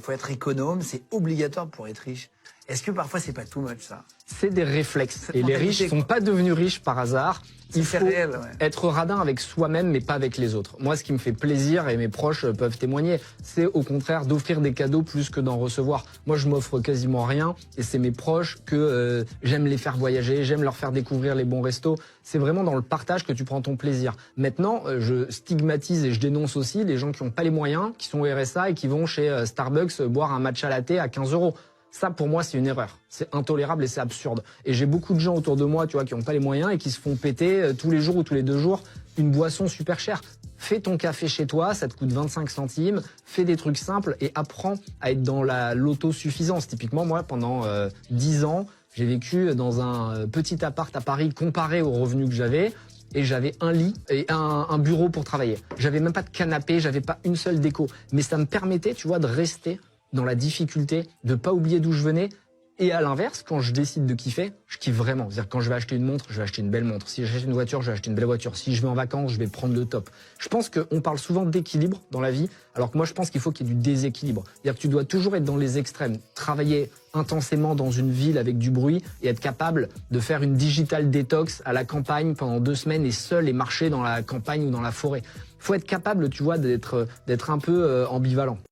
faut être économe, c'est obligatoire pour être riche. Est-ce que parfois c'est pas too much ça? C'est des réflexes. Cette Et les mentalité, riches sont pas devenus riches par hasard. Il faut réel, ouais. être radin avec soi-même, mais pas avec les autres. Moi, ce qui me fait plaisir, et mes proches peuvent témoigner, c'est au contraire d'offrir des cadeaux plus que d'en recevoir. Moi, je m'offre quasiment rien, et c'est mes proches que j'aime les faire voyager, j'aime leur faire découvrir les bons restos. C'est vraiment dans le partage que tu prends ton plaisir. Maintenant, je stigmatise et je dénonce aussi les gens qui n'ont pas les moyens, qui sont au RSA et qui vont chez Starbucks boire un matcha latte à 15 €. Ça, pour moi, c'est une erreur. C'est intolérable et c'est absurde. Et j'ai beaucoup de gens autour de moi, tu vois, qui n'ont pas les moyens et qui se font péter tous les jours ou tous les 2 jours une boisson super chère. Fais ton café chez toi, ça te coûte 25 centimes. Fais des trucs simples et apprends à être dans l'autosuffisance. Typiquement, moi, pendant 10 ans, j'ai vécu dans un petit appart à Paris comparé aux revenus que j'avais. Et j'avais un lit et un bureau pour travailler. J'avais même pas de canapé, j'avais pas une seule déco. Mais ça me permettait, tu vois, de rester dans la difficulté, de pas oublier d'où je venais. Et à l'inverse, quand je décide de kiffer, je kiffe vraiment. C'est-à-dire quand je vais acheter une montre, je vais acheter une belle montre. Si j'achète une voiture, je vais acheter une belle voiture. Si je vais en vacances, je vais prendre le top. Je pense qu'on parle souvent d'équilibre dans la vie, alors que moi je pense qu'il faut qu'il y ait du déséquilibre. C'est-à-dire que tu dois toujours être dans les extrêmes. Travailler intensément dans une ville avec du bruit et être capable de faire une digital détox à la campagne pendant 2 semaines et seul et marcher dans la campagne ou dans la forêt. Faut être capable, tu vois, d'être un peu ambivalent.